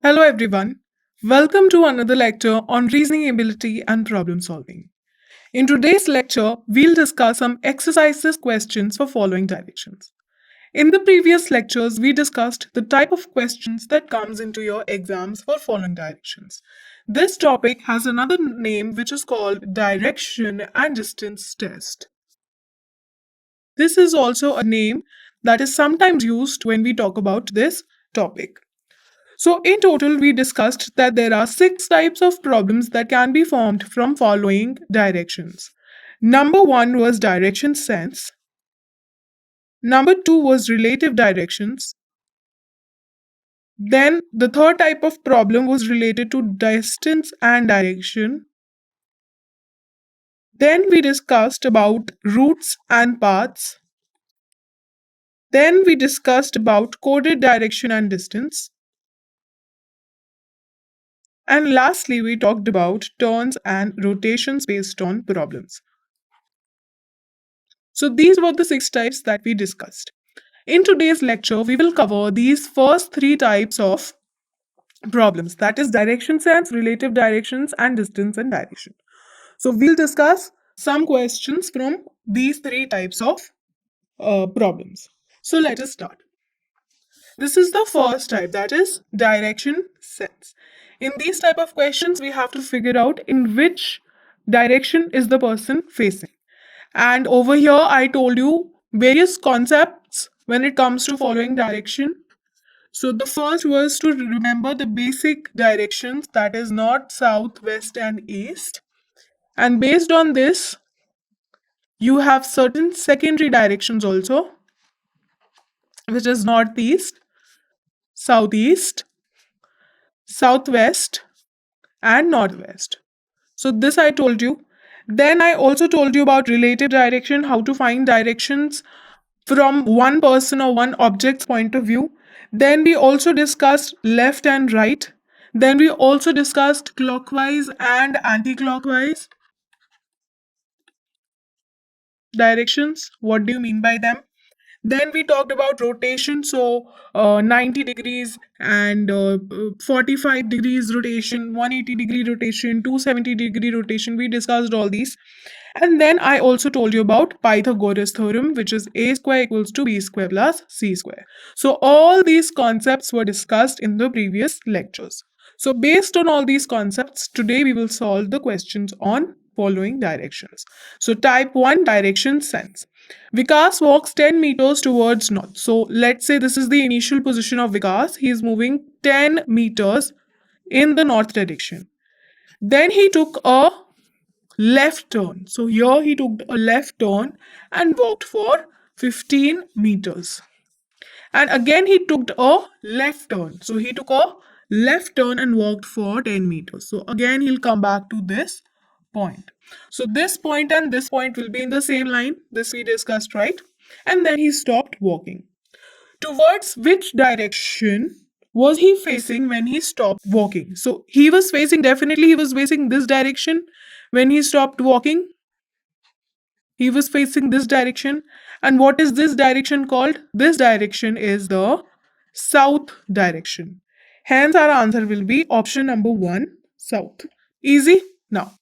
Hello, everyone. Welcome to another lecture on reasoning ability and problem solving. In today's lecture, we'll discuss some exercises questions for following directions. In the previous lectures, we discussed the type of questions that comes into your exams for following directions. This topic has another name which is called direction and distance test. This is also a name that is sometimes used when we talk about this topic. So, in total, we discussed that there are six types of problems that can be formed from following directions. Number one was direction sense. Number two was relative directions. Then, the third type of problem was related to distance and direction. Then, we discussed about routes and paths. Then, we discussed about coded direction and distance. And lastly, we talked about turns and rotations based on problems. So these were the six types that we discussed. In today's lecture, we will cover these first three types of problems, that is direction sense, relative directions, and distance and direction. So we'll discuss some questions from these three types of problems. So let us start. This is the first type, that is direction sense. In these type of questions, we have to figure out in which direction is the person facing. And over here, I told you various concepts when it comes to following direction. So the first was to remember the basic directions, that is north, south, west, and east. And based on this, you have certain secondary directions also, which is northeast, southeast, southwest, and northwest. So this I told you. Then I also told you about relative direction, how to find directions from one person or one object's point of view. Then we also discussed left and right. Then we also discussed clockwise and anti-clockwise directions. What do you mean by them? Then we talked about rotation, so 90 degrees and 45 degrees rotation, 180-degree rotation, 270-degree rotation. We discussed all these. And then I also told you about Pythagoras theorem, which is a square equals to b square plus c square. So all these concepts were discussed in the previous lectures. So based on all these concepts, today we will solve the questions on following directions. So type 1, direction sense. Vikas walks 10 meters towards north. So let's say this is the initial position of Vikas. He is moving 10 meters in the north direction. Then he took a left turn. So here he took a left turn and walked for 15 meters. And again he took a left turn. So he took a left turn and walked for 10 meters. So again he'll come back to this point. So this point and this point will be in the same line. This we discussed, right? And then he stopped walking. Towards which direction was he facing when he stopped walking? So definitely he was facing this direction when he stopped walking. He was facing this direction. And what is this direction called? This direction is the south direction. Hence, our answer will be option number 1, south. Easy? Now,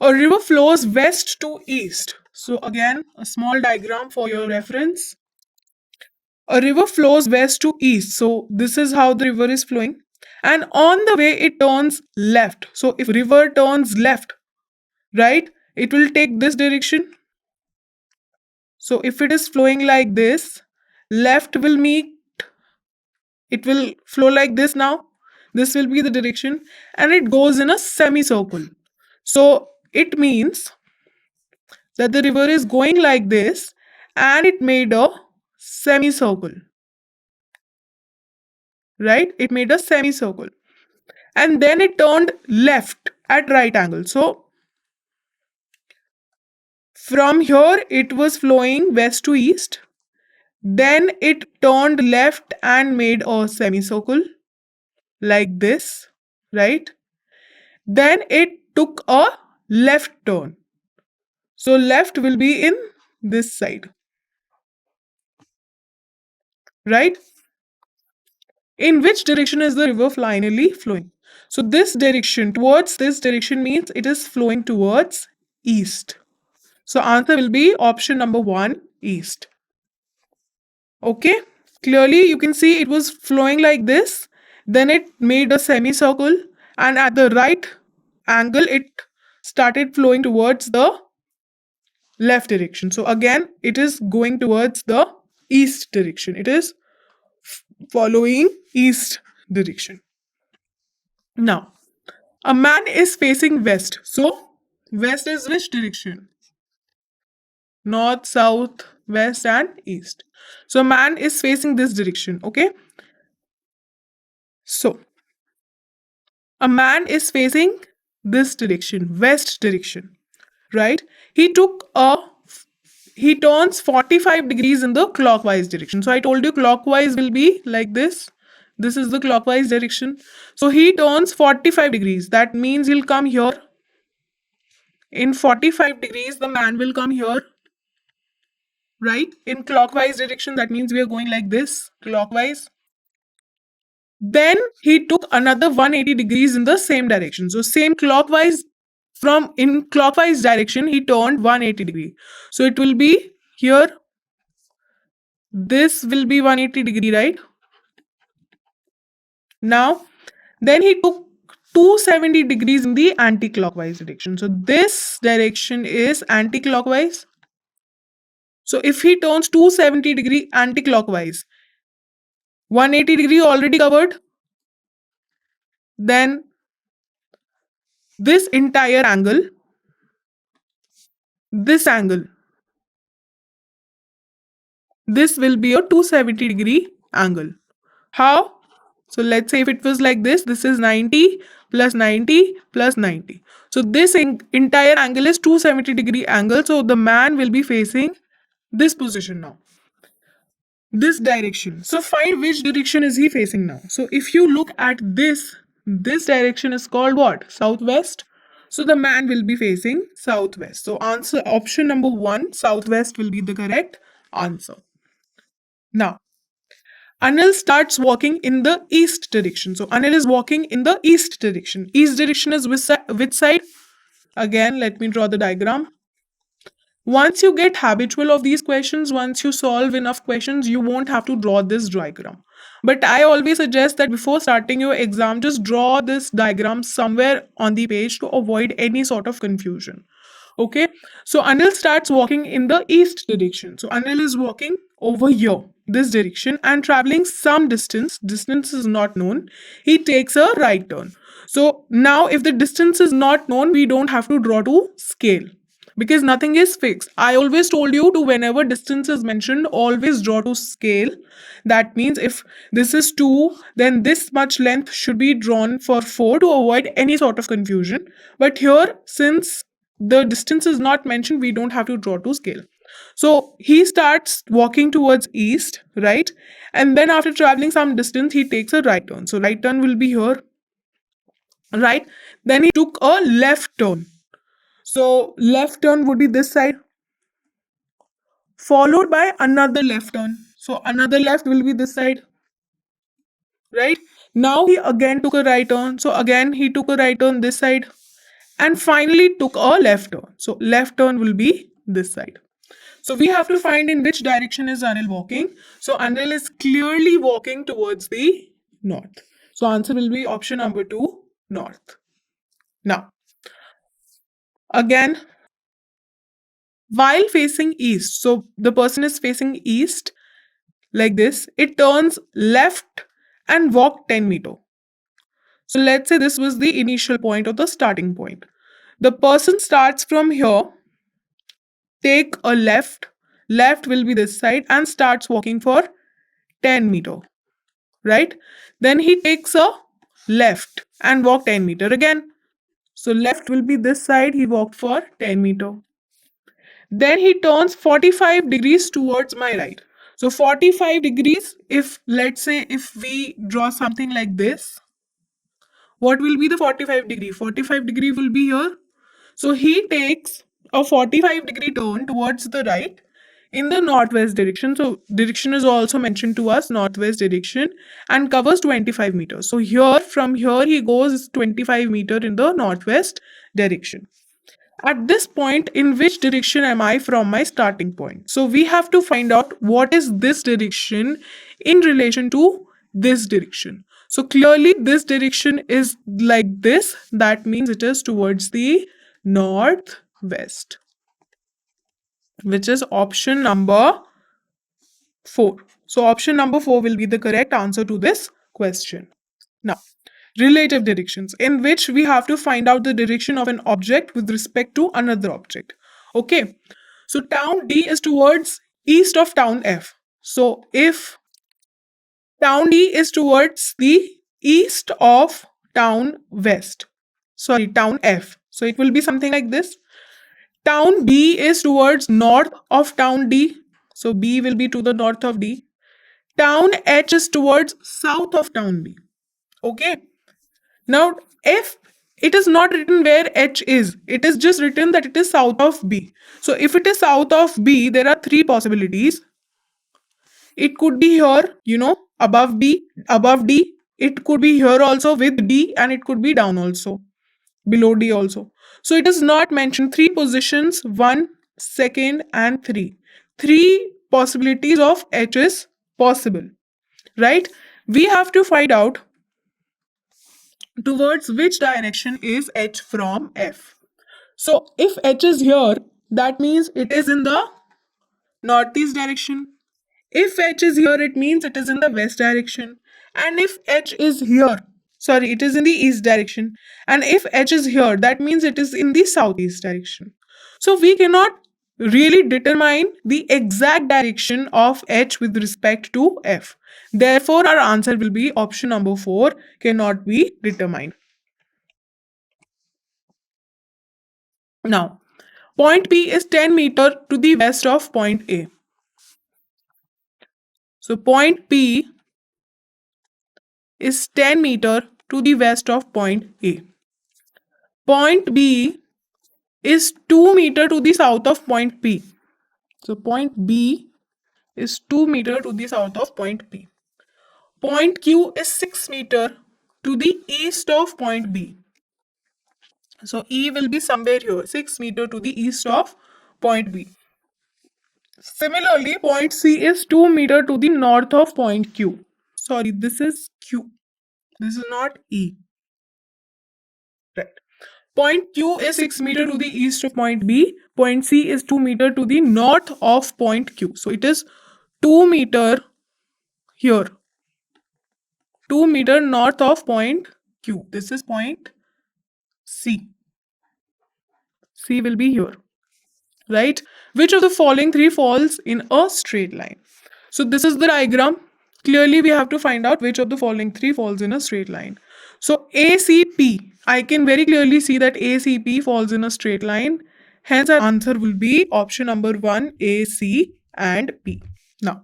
a river flows west to east. So, again, a small diagram for your reference. A river flows west to east. So, this is how the river is flowing. And on the way, it turns left. So, if river turns left, right, it will take this direction. So if it is flowing like this, left will meet, it will flow like this now. This will be the direction and it goes in a semicircle. So it means that the river is going like this and it made a semicircle. Right? It made a semicircle. And then it turned left at right angle. So from here it was flowing west to east. Then it turned left and made a semicircle like this, right? Then it took a left turn. So left will be in this side, right? In which direction is the river finally flowing? So this direction, towards this direction means it is flowing towards east. So answer will be option number 1, east. Okay, clearly you can see it was flowing like this, then it made a semicircle, and at the right angle it started flowing towards the left direction. So again it is going towards the east direction, it is following east direction. Now a man is facing west, so west is which direction? North, south, west and east. So man is facing this direction. Okay, so a man is facing this direction, west direction, right? He took a he turns 45 degrees in the clockwise direction. So I told you clockwise will be like this. This is the clockwise direction. So he turns 45 degrees. That means he'll come here. In 45 degrees, the man will come here, right? In clockwise direction, that means we are going like this, clockwise. Then he took another 180 degrees in the same direction. So same clockwise, from in clockwise direction, he turned 180 degree. So it will be here. This will be 180 degree, right? Now, then he took 270 degrees in the anti-clockwise direction. So this direction is anti-clockwise. So if he turns 270 degree anti-clockwise, 180 degree already covered, then this entire angle, this angle, this will be a 270 degree angle. How? So let's say if it was like this is 90 plus 90 plus 90. So this entire angle is 270 degree angle. So the man will be facing this position now, this direction. So find which direction is he facing now. So if you look at this direction is called what? Southwest. So the man will be facing southwest. So answer option number 1, southwest will be the correct answer. Now, Anil starts walking in the east direction. So Anil is walking in the east direction. East direction is which side? Again, let me draw the diagram. Once you get habitual of these questions, once you solve enough questions, you won't have to draw this diagram. But I always suggest that before starting your exam, just draw this diagram somewhere on the page to avoid any sort of confusion. Okay, so Anil starts walking in the east direction. So Anil is walking over here, this direction, and traveling some distance is not known. He takes a right turn. So now if the distance is not known, we don't have to draw to scale, because nothing is fixed. I always told you to, whenever distance is mentioned, always draw to scale. That means if this is 2, then this much length should be drawn for 4 to avoid any sort of confusion. But here, since the distance is not mentioned, we don't have to draw to scale. So he starts walking towards east, right? And then after traveling some distance, he takes a right turn. So right turn will be here, right? Then he took a left turn. So left turn would be this side, followed by another left turn. So another left will be this side, right? Now he again took a right turn. So again he took a right turn this side, and finally took a left turn. So left turn will be this side. So we have to find in which direction is Anil walking. So Anil is clearly walking towards the north. So answer will be option number 2, north. Now, again, while facing east, so the person is facing east like this, it turns left and walk 10 meter. So let's say this was the initial point or the starting point. The person starts from here, take a left will be this side, and starts walking for 10 meter, right? Then he takes a left and walk 10 meter again. So left will be this side, he walked for 10 meter. Then he turns 45 degrees towards my right. So 45 degrees, if let's say if we draw something like this, what will be the 45 degree? 45 degree will be here. So he takes a 45 degree turn towards the right. in the northwest direction. So direction is also mentioned to us, northwest direction, and covers 25 meters. So here, from here he goes 25 meter in the northwest direction. At this point, in which direction am I from my starting point? So we have to find out what is this direction in relation to this direction. So clearly this direction is like this. That means it is towards the northwest, which is option number 4. So option number 4 will be the correct answer to this question. Now, relative directions, in which we have to find out the direction of an object with respect to another object. Okay, so town D is towards east of town F. So if town D is towards the east of town west, sorry, town F. So it will be something like this. Town B is towards north of town D. So B will be to the north of D. Town H is towards south of town B. Okay. Now, if it is not written where H is, it is just written that it is south of B. So if it is south of B, there are three possibilities. It could be here, above B, above D. It could be here also with D, and it could be down also, below D also. So it is not mentioned three positions, 1, 2, and 3. Three possibilities of H is possible, right? We have to find out towards which direction is H from F. So if H is here, that means it is in the northeast direction. If H is here, it means it is in the west direction. And if H is here, sorry, it is in the east direction. And if H is here, that means it is in the southeast direction. So we cannot really determine the exact direction of H with respect to F. Therefore, our answer will be option number 4, cannot be determined. Now, point P is 10 meter to the west of point A. So point P is 10 meter to the west of point A. Point B is 2 meter to the south of point P. So point B is 2 meter to the south of point P. Point Q is 6 meter to the east of point B. So E will be somewhere here, 6 meter to the east of point B. Similarly, point C is 2 meter to the north of point Q. Sorry, this is Q. This is not E. Right. Point Q is 6 meter to the east of point B. Point C is 2 meter to the north of point Q. So it is 2 meter here. 2 meter north of point Q. This is point C. C will be here. Right? Which of the following three falls in a straight line? So this is the diagram. Clearly, we have to find out which of the following three falls in a straight line. So ACP, I can very clearly see that ACP falls in a straight line. Hence, our answer will be option number 1, A, C, and P. Now,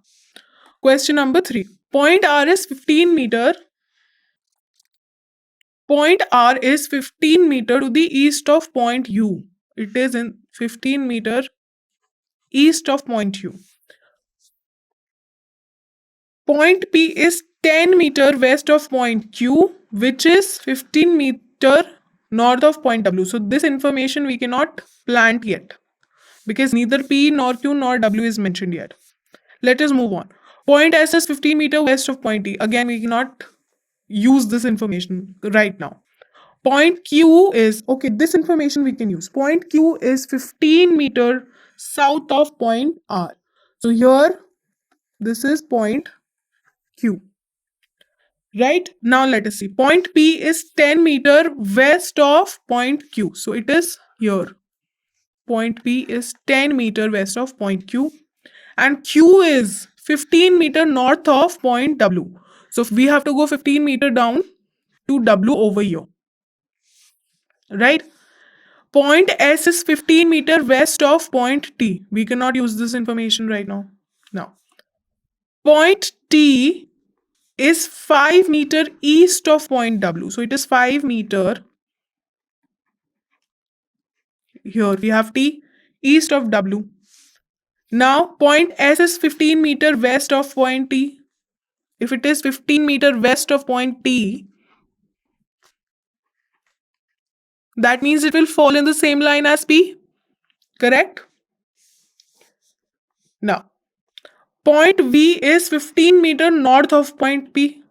question number 3. Point R is 15 meter. Point R is 15 meter to the east of point U. It is in 15 meter east of point U. Point P is 10 meter west of point Q, which is 15 meter north of point W. So this information we cannot plant yet because neither P nor Q nor W is mentioned yet. Let us move on. Point S is 15 meter west of point E. Again, we cannot use this information right now. Point Q is, okay, this information we can use. Point Q is 15 meter south of point R. So here, this is point Q. Right? Now let us see. Point P is 10 meter west of point Q. So it is here. Point P is 10 meter west of point Q. And Q is 15 meter north of point W. So we have to go 15 meter down to W over here. Right? Point S is 15 meter west of point T. We cannot use this information right now. Now, point T is 5 meter east of point W. So it is 5 meter. Here we have T east of W. Now, point S is 15 meter west of point T. If it is 15 meter west of point T, that means it will fall in the same line as P. Correct? Now, point V is 15 meter north of point P.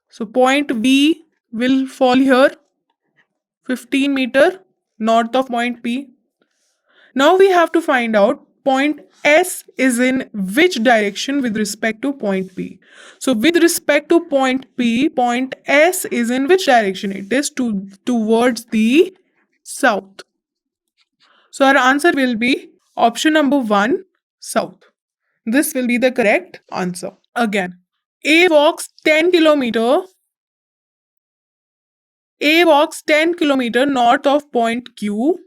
So, point V will fall here 15 meter north of point P. Now we have to find out point S is in which direction with respect to point P. So with respect to point P, point S is in which direction? It is towards the south. So our answer will be option number 1, south. This will be the correct answer. Again, A walks 10 kilometer. A walks 10 kilometer north of point Q.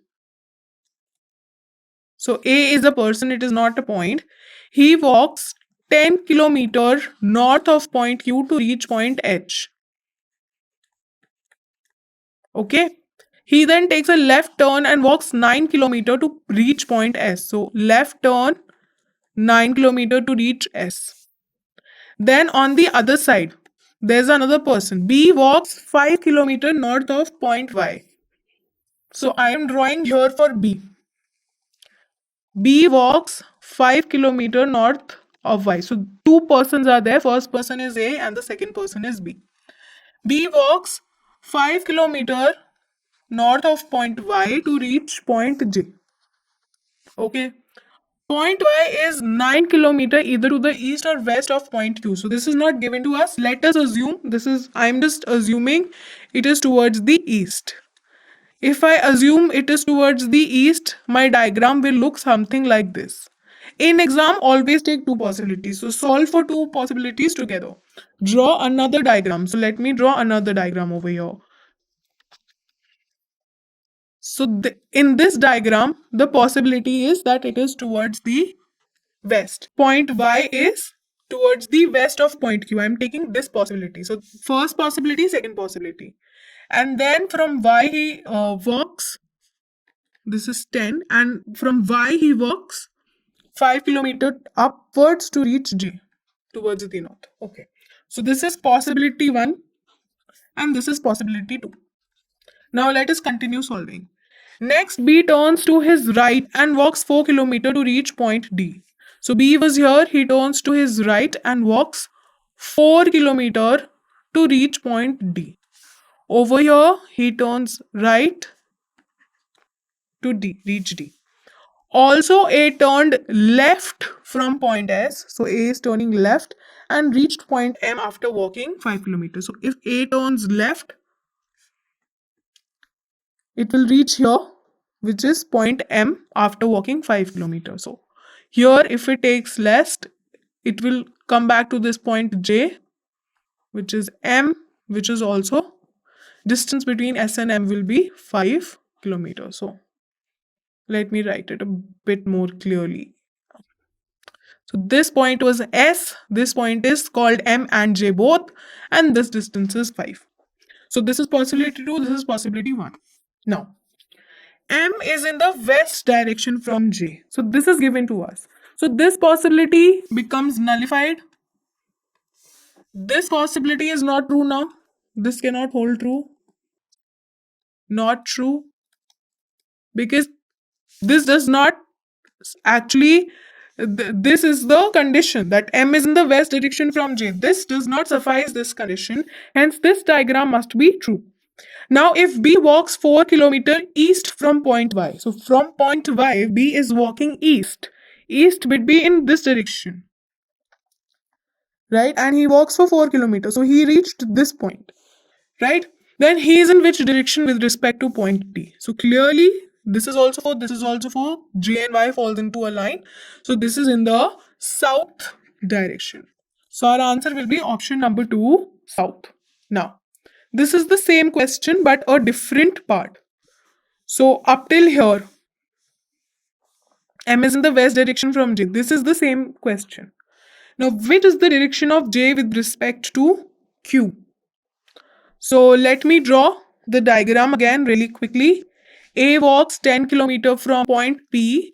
So A is a person, it is not a point. He walks 10 kilometer north of point Q to reach point H. Okay. He then takes a left turn and walks 9 kilometer to reach point S. So left turn 9 kilometer to reach S. Then on the other side, there's another person. B walks 5 kilometer north of point Y. So I am drawing here for B. B walks 5 kilometer north of Y. So two persons are there. First person is A and the second person is B. B walks 5 kilometer north of point Y to reach point J. Okay. Point Y is 9 kilometer either to the east or west of point Q. So this is not given to us. Let us assume I'm just assuming it is towards the east. If I assume it is towards the east, my diagram will look something like this. In exam, always take two possibilities. So solve for two possibilities together. Draw another diagram. So let me draw another diagram over here. So in this diagram, the possibility is that it is towards the west. Point Y is towards the west of point Q. I'm taking this possibility. So first possibility, second possibility. And then from Y he walks. This is 10, and from Y he walks 5 kilometer upwards to reach J towards the north. Okay. So this is possibility 1 and this is possibility 2. Now let us continue solving. Next, B turns to his right and walks 4 kilometer to reach point D. So B was here, he turns to his right and walks 4 kilometer to reach point D. Over here, he turns right to D, reach D. Also, A turned left from point S. So A is turning left and reached point M after walking 5 kilometers. So if A turns left, it will reach here, which is point M after walking 5 kilometers. So here, if it takes left, it will come back to this point J, which is M, which is also distance between S and M will be 5 kilometers. So let me write it a bit more clearly. So this point was S, this point is called M and J both, and this distance is 5. So this is possibility 2, this is possibility 1. Now, M is in the west direction from J. So this is given to us. So this possibility becomes nullified. This possibility is not true now. This cannot hold true. Not true. Because this does not actually this is the condition that M is in the west direction from J. This does not suffice this condition, hence this diagram must be true. Now if B walks 4 kilometer east from point Y, so from point Y B is walking east. East would be in this direction, right? And he walks for 4 kilometers, so he reached this point, right? Then he is in which direction with respect to point D? So clearly this is also for J and Y falls into a line. So this is in the south direction. So our answer will be option number 2, south. Now, this is the same question but a different part. So up till here, M is in the west direction from J. This is the same question. Now, which is the direction of J with respect to Q? So let me draw the diagram again really quickly. A walks 10 kilometer from point P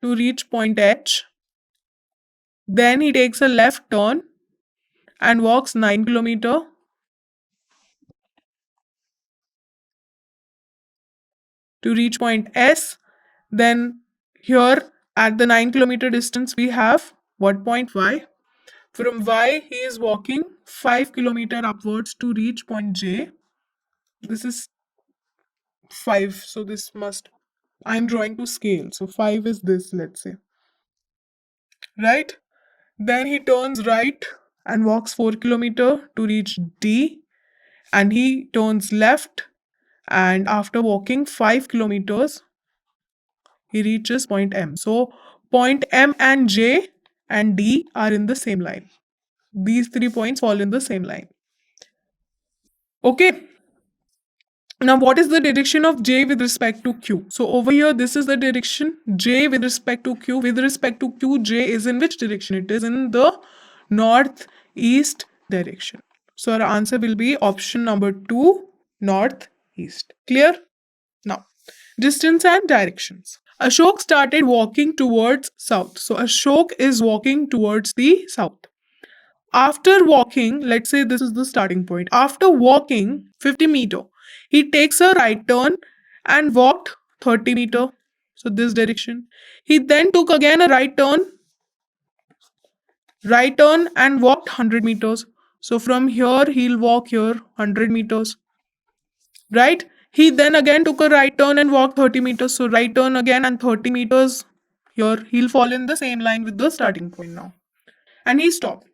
to reach point H. Then he takes a left turn and walks 9 kilometer to reach point S. Then here at the 9 kilometer distance we have what point Y. From Y he is walking 5 kilometer upwards to reach point J. This is 5, so this must, I'm drawing to scale, so 5 is this, let's say, right? Then he turns right and walks 4 kilometer to reach D, and he turns left, and after walking 5 kilometers he reaches point M. So point M and J and D are in the same line. These 3 points fall in the same line. Okay. Now, what is the direction of J with respect to Q? So over here, this is the direction J with respect to Q. With respect to Q, J is in which direction? It is in the northeast direction. So our answer will be option number 2, northeast. Clear? Now, distance and directions. Ashok started walking towards south. So Ashok is walking towards the south. After walking, let's say this is the starting point. After walking 50 meter, he takes a right turn and walked 30 meter. So this direction. He then took again a right turn and walked 100 meters. So from here, he'll walk here 100 meters. Right? He then again took a right turn and walked 30 meters. So right turn again and 30 meters. Here, he'll fall in the same line with the starting point now. And he stopped.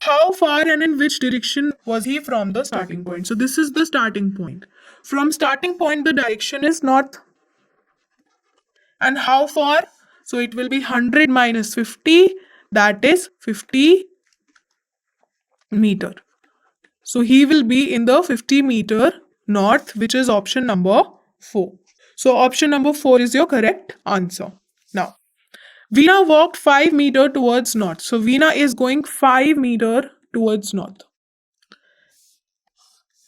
How far and in which direction was he from the starting point? So this is the starting point. From starting point, the direction is north. And how far? So it will be 100 minus 50. That is 50 meter. So he will be in the 50 meter north, which is option number 4. So option number 4 is your correct answer. Now, Veena walked 5 meter towards north. So Veena is going 5 meter towards north.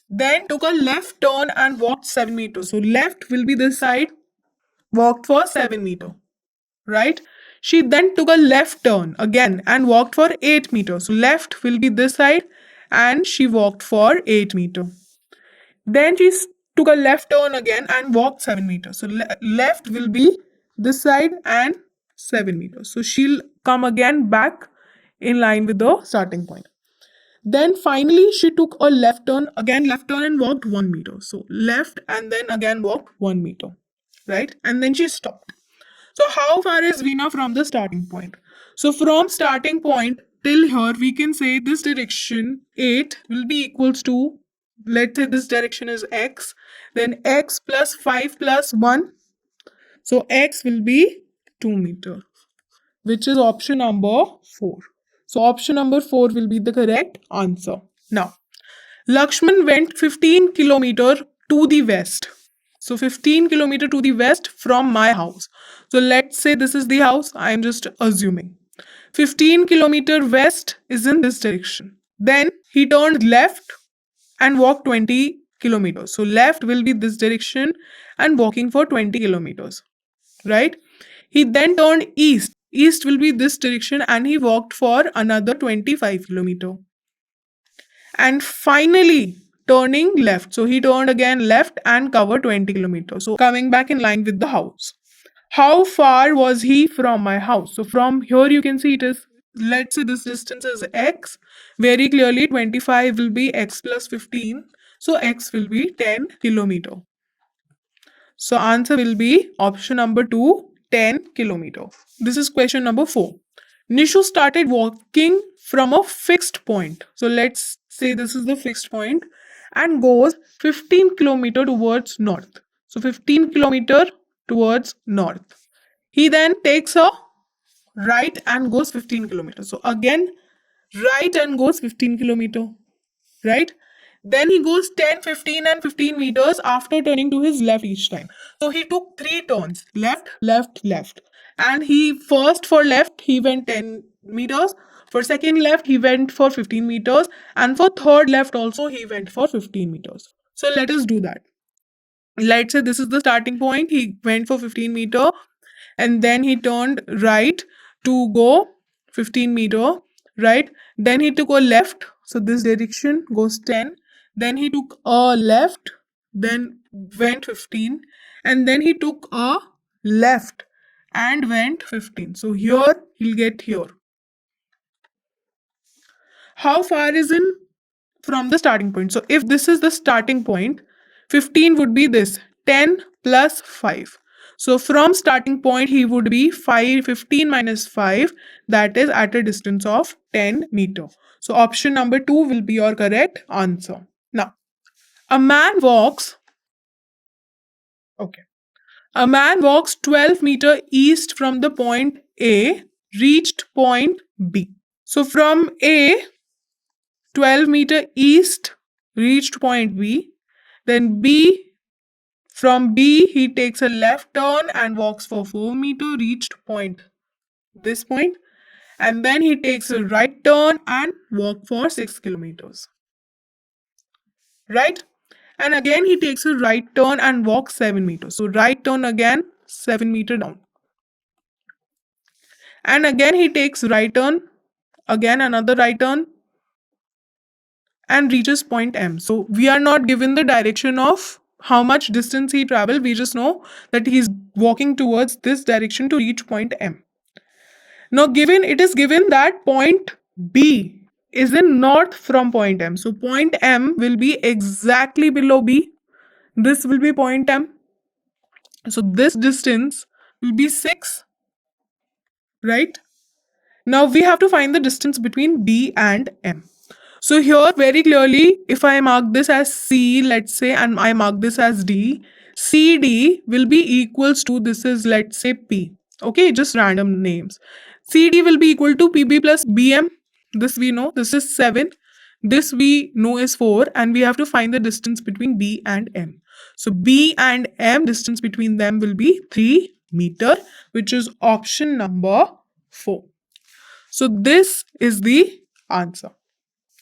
Then took a left turn and walked 7 meters. So left will be this side, walked for 7 meter, right? She then took a left turn again and walked for 8 meters. So left will be this side and she walked for 8 meter. Then she took a left turn again and walked 7 meters. So left will be this side and 7 meters. So she'll come again back in line with the starting point. Then finally she took a left turn and walked 1 meter. So left and then again walked 1 meter, right? And then she stopped. So how far is Veena from the starting point? So from starting point till here, we can say this direction 8 will be equals to, let's say this direction is x, then x plus 5 plus 1. So x will be 2 meter, which is option number 4. So option number 4 will be the correct answer. Now, Lakshman went 15 kilometer to the west. So 15 kilometer to the west from my house. So let's say this is the house. I am just assuming. 15 kilometer west is in this direction. Then he turned left and walked 20 kilometers. So left will be this direction and walking for 20 kilometers. Right? He then turned east. East will be this direction and he walked for another 25 kilometers. And finally turning left. So he turned again left and covered 20 kilometers. So coming back in line with the house. How far was he from my house? So from here you can see it is, let's say this distance is x. Very clearly 25 will be x plus 15. So x will be 10 kilometer. So answer will be option number 2, 10 kilometer. This is question number 4. Nishu started walking from a fixed point. So let's say this is the fixed point and goes 15 kilometer towards north. So 15 kilometer towards north. He then takes a right and goes 15 kilometers. So again, right and goes 15 kilometer, right? Then he goes 10, 15 and 15 meters after turning to his left each time. So he took 3 turns, left, left, left. And he first for left, he went 10 meters. For second left, he went for 15 meters. And for third left also, he went for 15 meters. So let us do that. Let's say this is the starting point. He went for 15 meter. and then he turned right to go 15 meter, right? Then he took a left, so this direction goes 10. Then he took a left, then went 15, and then he took a left and went 15. So here he'll get here. How far is in from the starting point? So if this is the starting point, 15 would be this 10 plus 5. So from starting point, he would be 15 minus 5, that is at a distance of 10 meter. So option number 2 will be your correct answer. Now, a man walks, okay. A man walks 12-meter east from the point A, reached point B. So from A, 12-meter east, reached point B. Then B, from B, he takes a left turn and walks for 4 meter, reached point, this point. And then he takes a right turn and walk for 6 kilometers. Right? And again, he takes a right turn and walks 7 meters. So right turn again, 7 meter down. And again, he takes right turn, again another right turn, and reaches point M. So we are not given the direction of how much distance he traveled. We just know that he's walking towards this direction to reach point M. Now it is given that point B is in north from point M. So point M will be exactly below B. This will be point M. So this distance will be 6, right? Now we have to find the distance between B and M. So here very clearly, if I mark this as C, let's say, and I mark this as D, CD will be equals to, this is, let's say, P. Okay, just random names. CD will be equal to PB plus BM. This we know, this is 7. This we know is 4, and we have to find the distance between B and M. So B and M, distance between them will be 3 meter, which is option number 4. So this is the answer.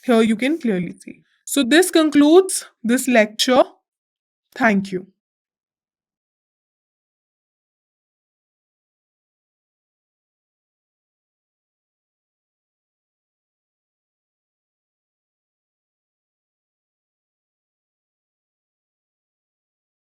Here you can clearly see. So this concludes this lecture. Thank you.